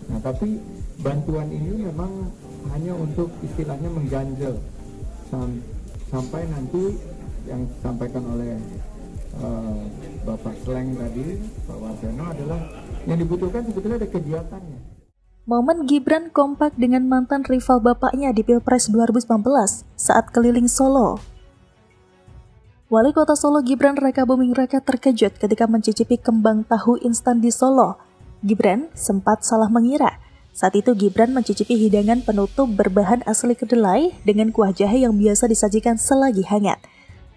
Nah, tapi bantuan ini memang hanya untuk istilahnya mengganjel sampai nanti yang disampaikan oleh Bapak Sleng tadi, Pak Warseno, adalah yang dibutuhkan sebetulnya ada kegiatannya. Momen Gibran kompak dengan mantan rival bapaknya di Pilpres 2019 saat keliling Solo. Wali Kota Solo Gibran Rakabuming Raka terkejut ketika mencicipi kembang tahu instan di Solo. Gibran sempat salah mengira. Saat itu Gibran mencicipi hidangan penutup berbahan asli kedelai dengan kuah jahe yang biasa disajikan selagi hangat.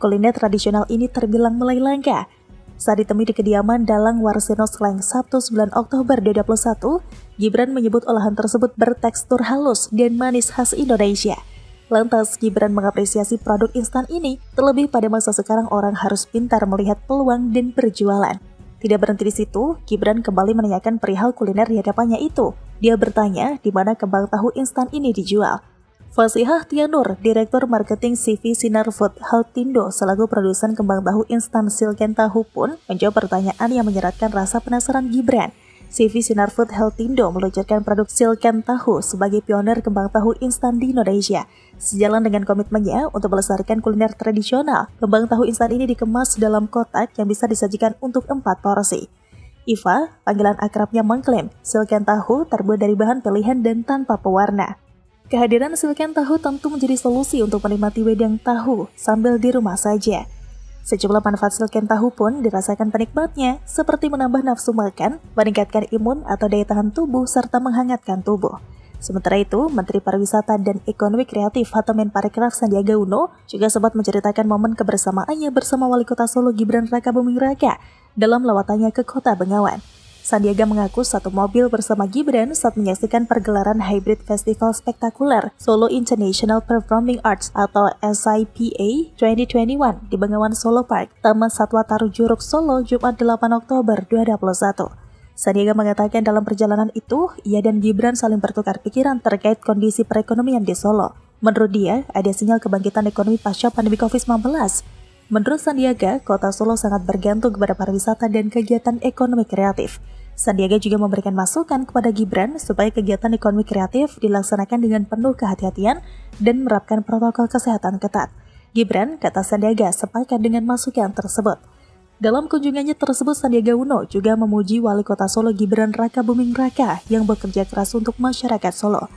Kuliner tradisional ini terbilang mulai langka. Saat ditemui di kediaman Dalang Warseno Sleng Sabtu 9 Oktober 2021, Gibran menyebut olahan tersebut bertekstur halus dan manis khas Indonesia. Lantas, Gibran mengapresiasi produk instan ini, terlebih pada masa sekarang orang harus pintar melihat peluang dan berjualan. Tidak berhenti di situ, Gibran kembali menanyakan perihal kuliner di hadapannya itu. Dia bertanya di mana kembang tahu instan ini dijual. Fasihah Tianur, Direktur Marketing CV Sinar Food Haltindo selaku produsen kembang tahu instan Silken Tahu pun menjawab pertanyaan yang menyeratkan rasa penasaran Gibran. CV Sinar Food Haltindo meluncurkan produk Silken Tahu sebagai pionir kembang tahu instan di Indonesia. Sejalan dengan komitmennya untuk melestarikan kuliner tradisional, kembang tahu instan ini dikemas dalam kotak yang bisa disajikan untuk 4 porsi. Iva, panggilan akrabnya, mengklaim Silken Tahu terbuat dari bahan pilihan dan tanpa pewarna. Kehadiran Silken Tahu tentu menjadi solusi untuk menikmati wedang tahu sambil di rumah saja. Sejumlah manfaat Silken Tahu pun dirasakan penikmatnya, seperti menambah nafsu makan, meningkatkan imun atau daya tahan tubuh, serta menghangatkan tubuh. Sementara itu, Menteri Pariwisata dan Ekonomi Kreatif atau Menparekraf Sandiaga Uno juga sempat menceritakan momen kebersamaannya bersama Wali Kota Solo Gibran Rakabuming Raka dalam lawatannya ke Kota Bengawan. Sandiaga mengaku satu mobil bersama Gibran saat menyaksikan pergelaran Hybrid Festival Spektakuler Solo International Performing Arts atau SIPA 2021 di Bengawan Solo Park, Taman Satwa Taru Juruk Solo, Jumat 8 Oktober 2021. Sandiaga mengatakan dalam perjalanan itu, ia dan Gibran saling bertukar pikiran terkait kondisi perekonomian di Solo. Menurut dia, ada sinyal kebangkitan ekonomi pasca pandemi COVID-19. Menurut Sandiaga, Kota Solo sangat bergantung kepada pariwisata dan kegiatan ekonomi kreatif. Sandiaga juga memberikan masukan kepada Gibran supaya kegiatan ekonomi kreatif dilaksanakan dengan penuh kehati-hatian dan menerapkan protokol kesehatan ketat. Gibran, kata Sandiaga, sepakat dengan masukan tersebut. Dalam kunjungannya tersebut, Sandiaga Uno juga memuji Wali Kota Solo Gibran Rakabuming Raka yang bekerja keras untuk masyarakat Solo.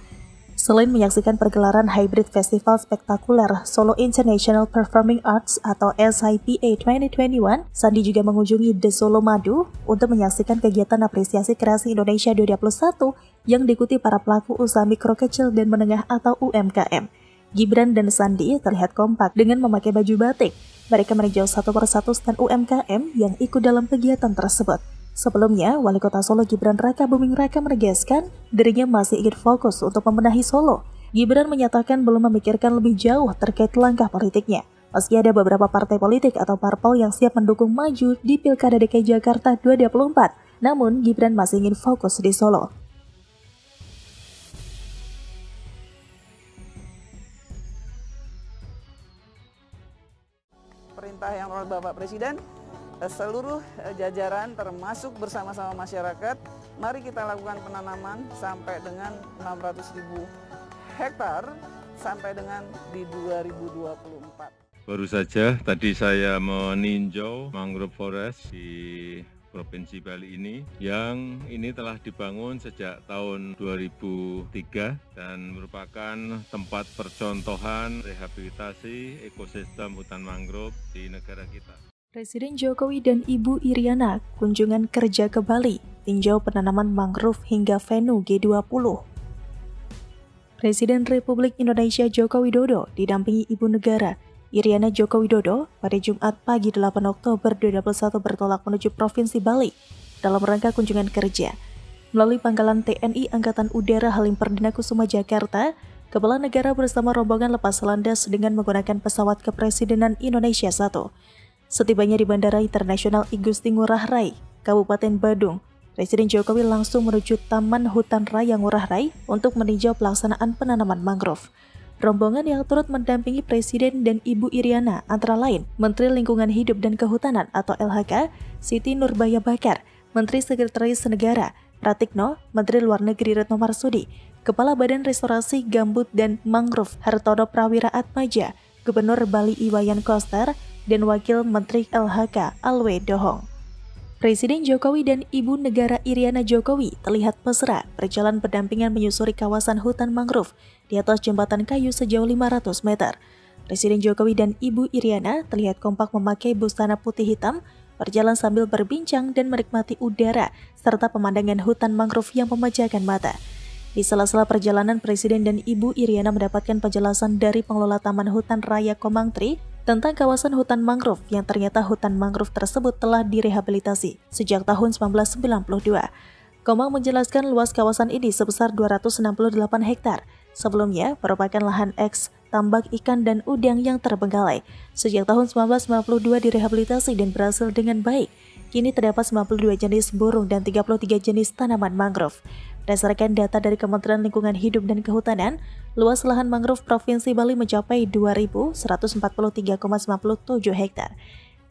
Selain menyaksikan pergelaran Hybrid Festival Spektakuler Solo International Performing Arts atau SIPA 2021, Sandi juga mengunjungi The Solo Madu untuk menyaksikan kegiatan apresiasi kreasi Indonesia 2021 yang diikuti para pelaku usaha mikro kecil dan menengah atau UMKM. Gibran dan Sandi terlihat kompak dengan memakai baju batik. Mereka meninjau satu persatu stand UMKM yang ikut dalam kegiatan tersebut. Sebelumnya, Wali Kota Solo Gibran Rakabuming Raka menegaskan dirinya masih ingin fokus untuk membenahi Solo. Gibran menyatakan belum memikirkan lebih jauh terkait langkah politiknya. Meski ada beberapa partai politik atau parpol yang siap mendukung maju di Pilkada DKI Jakarta 2024, namun Gibran masih ingin fokus di Solo. Perintah yang oleh Bapak Presiden, seluruh jajaran termasuk bersama-sama masyarakat, mari kita lakukan penanaman sampai dengan 600.000 hektar sampai dengan di 2024. Baru saja tadi saya meninjau mangrove forest di Provinsi Bali yang ini telah dibangun sejak tahun 2003 dan merupakan tempat percontohan rehabilitasi ekosistem hutan mangrove di negara kita. Presiden Jokowi dan Ibu Iriana kunjungan kerja ke Bali, tinjau penanaman mangrove hingga venue G20. Presiden Republik Indonesia Joko Widodo didampingi Ibu Negara Iriana Joko Widodo pada Jumat pagi 8 Oktober 2021 bertolak menuju Provinsi Bali dalam rangka kunjungan kerja. Melalui pangkalan TNI Angkatan Udara Halim Perdana Kusuma Jakarta, Kepala Negara bersama rombongan lepas landas dengan menggunakan pesawat Kepresidenan Indonesia 1. Setibanya di Bandara Internasional I Gusti Ngurah Rai, Kabupaten Badung, Presiden Jokowi langsung menuju Taman Hutan Raya Ngurah Rai untuk meninjau pelaksanaan penanaman mangrove. Rombongan yang turut mendampingi Presiden dan Ibu Iriana antara lain Menteri Lingkungan Hidup dan Kehutanan atau LHK, Siti Nurbaya Bakar, Menteri Sekretaris Negara, Pratikno, Menteri Luar Negeri Retno Marsudi, Kepala Badan Restorasi Gambut dan Mangrove Hartono Prawira Atmaja, Gubernur Bali Iwayan Koster, dan Wakil Menteri LHK Alwe Dohong. Presiden Jokowi dan Ibu Negara Iriana Jokowi terlihat mesra berjalan berdampingan menyusuri kawasan hutan mangrove di atas jembatan kayu sejauh 500 meter. Presiden Jokowi dan Ibu Iriana terlihat kompak memakai busana putih hitam, berjalan sambil berbincang dan menikmati udara serta pemandangan hutan mangrove yang memejahkan mata. Di sela-sela perjalanan, Presiden dan Ibu Iriana mendapatkan penjelasan dari pengelola Taman Hutan Raya Komangtri tentang kawasan hutan mangrove yang ternyata hutan mangrove tersebut telah direhabilitasi sejak tahun 1992. Komang menjelaskan luas kawasan ini sebesar 268 hektar. Sebelumnya merupakan lahan eks tambak ikan dan udang yang terbengkalai. Sejak tahun 1992 direhabilitasi dan berhasil dengan baik. Kini terdapat 92 jenis burung dan 33 jenis tanaman mangrove. Berdasarkan data dari Kementerian Lingkungan Hidup dan Kehutanan, luas lahan mangrove Provinsi Bali mencapai 2.143,97 hektar.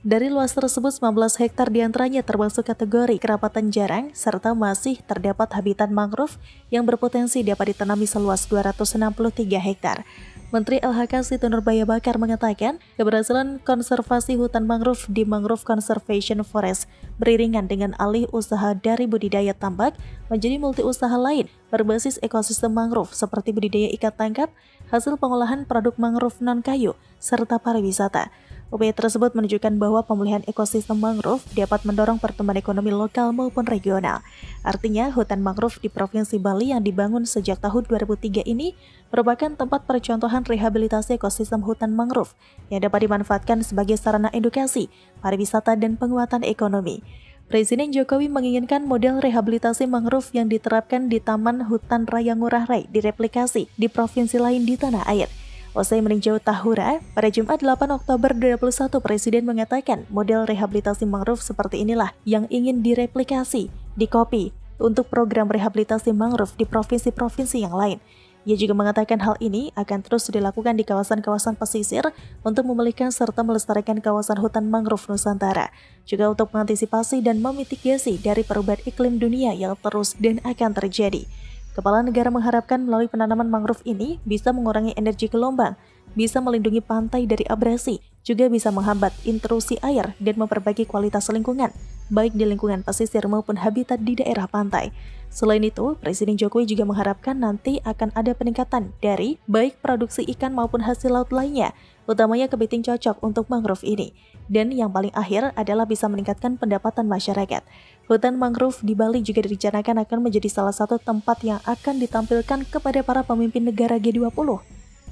Dari luas tersebut, 19 hektar diantaranya termasuk kategori kerapatan jarang, serta masih terdapat habitat mangrove yang berpotensi dapat ditanami seluas 263 hektar. Menteri LHK Siti Nurbaya Bakar mengatakan, keberhasilan konservasi hutan mangrove di Mangrove Conservation Forest beriringan dengan alih usaha dari budidaya tambak menjadi multi usaha lain berbasis ekosistem mangrove seperti budidaya ikan tangkap, hasil pengolahan produk mangrove non-kayu, serta pariwisata. Upaya tersebut menunjukkan bahwa pemulihan ekosistem mangrove dapat mendorong pertumbuhan ekonomi lokal maupun regional. Artinya, hutan mangrove di Provinsi Bali yang dibangun sejak tahun 2003 ini merupakan tempat percontohan rehabilitasi ekosistem hutan mangrove yang dapat dimanfaatkan sebagai sarana edukasi, pariwisata, dan penguatan ekonomi. Presiden Jokowi menginginkan model rehabilitasi mangrove yang diterapkan di Taman Hutan Raya Ngurah Rai direplikasi di provinsi lain di tanah air. Usai meninjau Tahura, pada Jumat 8 Oktober 2021, Presiden mengatakan model rehabilitasi mangrove seperti inilah yang ingin direplikasi, dikopi untuk program rehabilitasi mangrove di provinsi-provinsi yang lain. Ia juga mengatakan hal ini akan terus dilakukan di kawasan-kawasan pesisir untuk memulihkan serta melestarikan kawasan hutan mangrove Nusantara, juga untuk mengantisipasi dan memitigasi dari perubahan iklim dunia yang terus dan akan terjadi. Kepala negara mengharapkan melalui penanaman mangrove ini bisa mengurangi energi gelombang, bisa melindungi pantai dari abrasi, juga bisa menghambat intrusi air dan memperbaiki kualitas lingkungan, baik di lingkungan pesisir maupun habitat di daerah pantai. Selain itu, Presiden Jokowi juga mengharapkan nanti akan ada peningkatan dari baik produksi ikan maupun hasil laut lainnya, utamanya kepiting cocok untuk mangrove ini. Dan yang paling akhir adalah bisa meningkatkan pendapatan masyarakat. Hutan mangrove di Bali juga direncanakan akan menjadi salah satu tempat yang akan ditampilkan kepada para pemimpin negara G20.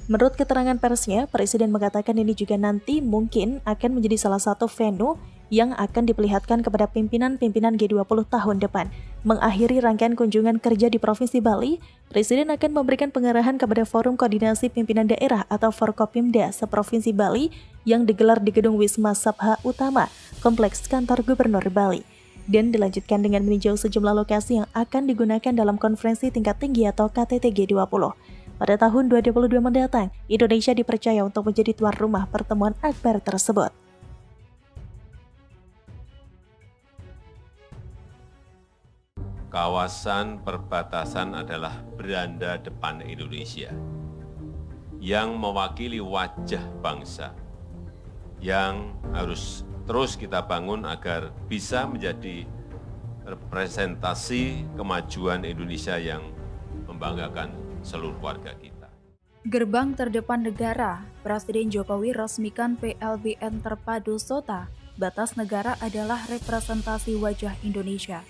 Menurut keterangan persnya, Presiden mengatakan ini juga nanti mungkin akan menjadi salah satu venue yang akan diperlihatkan kepada pimpinan-pimpinan G20 tahun depan. Mengakhiri rangkaian kunjungan kerja di Provinsi Bali, Presiden akan memberikan pengarahan kepada Forum Koordinasi Pimpinan Daerah atau Forkopimda seprovinsi Bali yang digelar di Gedung Wisma Sabha Utama, Kompleks Kantor Gubernur Bali. Dan dilanjutkan dengan meninjau sejumlah lokasi yang akan digunakan dalam konferensi tingkat tinggi atau KTT G20. Pada tahun 2022 mendatang, Indonesia dipercaya untuk menjadi tuan rumah pertemuan akbar tersebut. Kawasan perbatasan adalah beranda depan Indonesia yang mewakili wajah bangsa yang harus terus kita bangun agar bisa menjadi representasi kemajuan Indonesia yang membanggakan seluruh warga kita. Gerbang terdepan negara, Presiden Jokowi resmikan PLBN Terpadu SOTA. Batas negara adalah representasi wajah Indonesia.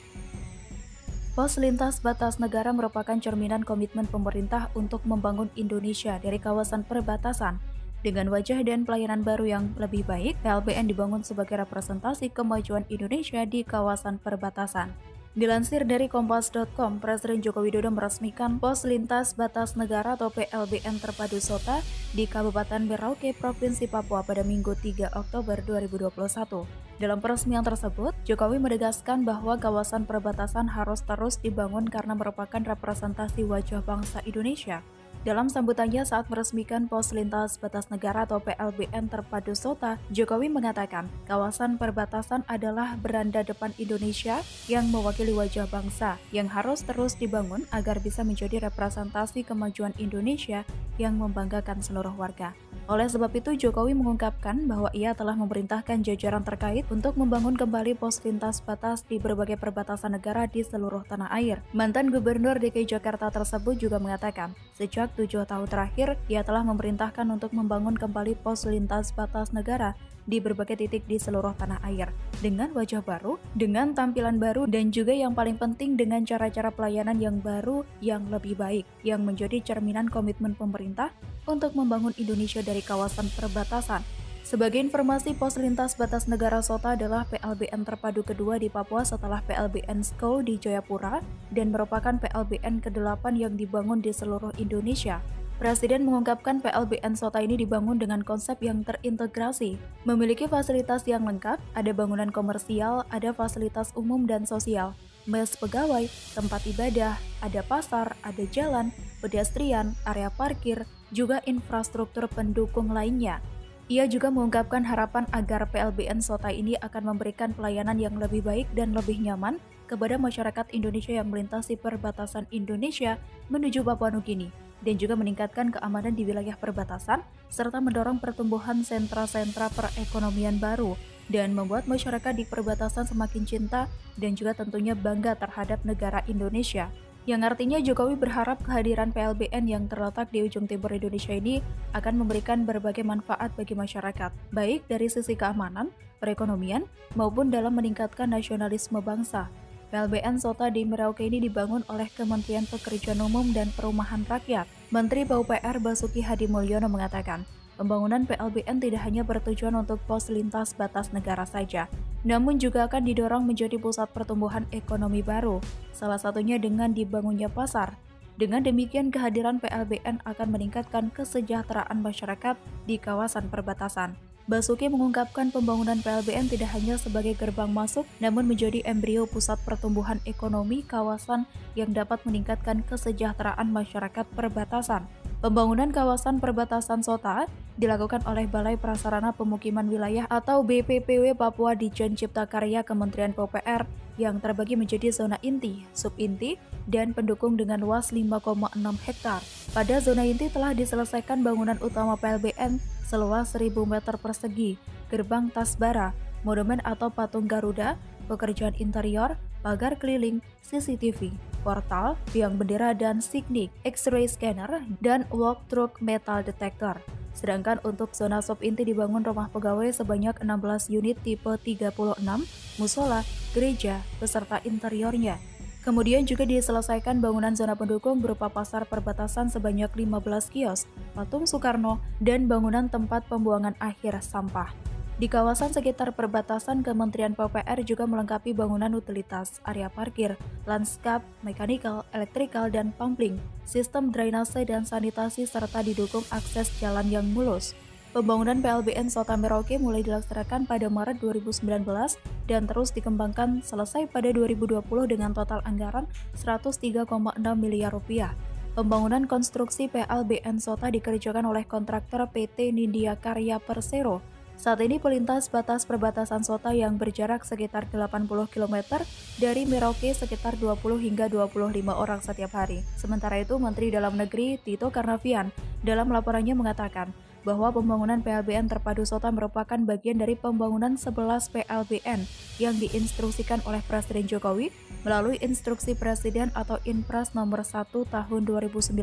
Pos lintas batas negara merupakan cerminan komitmen pemerintah untuk membangun Indonesia dari kawasan perbatasan. Dengan wajah dan pelayanan baru yang lebih baik, PLBN dibangun sebagai representasi kemajuan Indonesia di kawasan perbatasan. Dilansir dari Kompas.com, Presiden Joko Widodo meresmikan Pos Lintas Batas Negara atau PLBN Terpadu SOTA di Kabupaten Merauke, Provinsi Papua pada Minggu 3 Oktober 2021. Dalam peresmian tersebut, Jokowi menegaskan bahwa kawasan perbatasan harus terus dibangun karena merupakan representasi wajah bangsa Indonesia. Dalam sambutannya saat meresmikan Pos Lintas Batas Negara atau PLBN Terpadu Sota, Jokowi mengatakan kawasan perbatasan adalah beranda depan Indonesia yang mewakili wajah bangsa yang harus terus dibangun agar bisa menjadi representasi kemajuan Indonesia yang membanggakan seluruh warga. Oleh sebab itu, Jokowi mengungkapkan bahwa ia telah memerintahkan jajaran terkait untuk membangun kembali pos lintas batas di berbagai perbatasan negara di seluruh tanah air. Mantan Gubernur DKI Jakarta tersebut juga mengatakan, sejak 7 tahun terakhir, ia telah memerintahkan untuk membangun kembali pos lintas batas negara di berbagai titik di seluruh tanah air, dengan wajah baru, dengan tampilan baru, dan juga yang paling penting dengan cara-cara pelayanan yang baru yang lebih baik, yang menjadi cerminan komitmen pemerintah untuk membangun Indonesia dari kawasan perbatasan. Sebagai informasi, Pos Lintas Batas Negara Sota adalah PLBN terpadu kedua di Papua setelah PLBN SKO di Jayapura dan merupakan PLBN ke-8 yang dibangun di seluruh Indonesia. Presiden mengungkapkan PLBN Sota ini dibangun dengan konsep yang terintegrasi, memiliki fasilitas yang lengkap, ada bangunan komersial, ada fasilitas umum dan sosial, mes pegawai, tempat ibadah, ada pasar, ada jalan, pedestrian, area parkir, juga infrastruktur pendukung lainnya. Ia juga mengungkapkan harapan agar PLBN Sota ini akan memberikan pelayanan yang lebih baik dan lebih nyaman kepada masyarakat Indonesia yang melintasi perbatasan Indonesia menuju Papua Nugini, dan juga meningkatkan keamanan di wilayah perbatasan, serta mendorong pertumbuhan sentra-sentra perekonomian baru, dan membuat masyarakat di perbatasan semakin cinta dan juga tentunya bangga terhadap negara Indonesia. Yang artinya Jokowi berharap kehadiran PLBN yang terletak di ujung timur Indonesia ini akan memberikan berbagai manfaat bagi masyarakat, baik dari sisi keamanan, perekonomian, maupun dalam meningkatkan nasionalisme bangsa. PLBN Sota di Merauke ini dibangun oleh Kementerian Pekerjaan Umum dan Perumahan Rakyat. Menteri PUPR Basuki Hadi Mulyono mengatakan, pembangunan PLBN tidak hanya bertujuan untuk pos lintas batas negara saja, namun juga akan didorong menjadi pusat pertumbuhan ekonomi baru, salah satunya dengan dibangunnya pasar. Dengan demikian, kehadiran PLBN akan meningkatkan kesejahteraan masyarakat di kawasan perbatasan. Basuki mengungkapkan pembangunan PLBN tidak hanya sebagai gerbang masuk, namun menjadi embrio pusat pertumbuhan ekonomi kawasan yang dapat meningkatkan kesejahteraan masyarakat perbatasan. Pembangunan kawasan perbatasan Sota dilakukan oleh Balai Prasarana Pemukiman Wilayah atau BPPW Papua Ditjen Cipta Karya Kementerian PUPR yang terbagi menjadi zona inti, subinti, dan pendukung dengan luas 5,6 hektar. Pada zona inti telah diselesaikan bangunan utama PLBN seluas 1.000 meter persegi, gerbang Tasbara, monumen atau patung Garuda, pekerjaan interior, pagar keliling, CCTV, portal, tiang bendera dan signik, X-ray scanner, dan walk-through metal detector. Sedangkan untuk zona subinti dibangun rumah pegawai sebanyak 16 unit tipe 36, musola, gereja, beserta interiornya. Kemudian juga diselesaikan bangunan zona pendukung berupa pasar perbatasan sebanyak 15 kios, patung Soekarno, dan bangunan tempat pembuangan akhir sampah. Di kawasan sekitar perbatasan, Kementerian PUPR juga melengkapi bangunan utilitas, area parkir, lanskap, mekanikal, elektrikal, dan pumping, sistem drainase dan sanitasi, serta didukung akses jalan yang mulus. Pembangunan PLBN Sota Merauke mulai dilaksanakan pada Maret 2019 dan terus dikembangkan selesai pada 2020 dengan total anggaran 103,6 miliar rupiah. Pembangunan konstruksi PLBN Sota dikerjakan oleh kontraktor PT Nindya Karya Persero. Saat ini pelintas batas perbatasan Sota yang berjarak sekitar 80 km dari Merauke sekitar 20 hingga 25 orang setiap hari. Sementara itu, Menteri Dalam Negeri Tito Karnavian dalam laporannya mengatakan bahwa pembangunan PLBN Terpadu Sota merupakan bagian dari pembangunan 11 PLBN yang diinstruksikan oleh Presiden Jokowi melalui Instruksi Presiden atau Inpres nomor 1 tahun 2019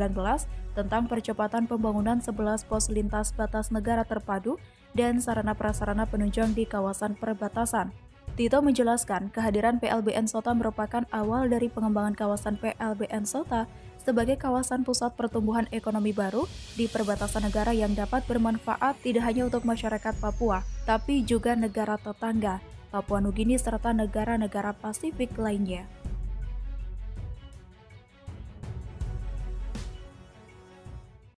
tentang percepatan pembangunan 11 pos lintas batas negara terpadu dan sarana-prasarana penunjang di kawasan perbatasan. Tito menjelaskan kehadiran PLBN Sota merupakan awal dari pengembangan kawasan PLBN Sota sebagai kawasan pusat pertumbuhan ekonomi baru di perbatasan negara yang dapat bermanfaat tidak hanya untuk masyarakat Papua, tapi juga negara tetangga, Papua Nugini serta negara-negara Pasifik lainnya.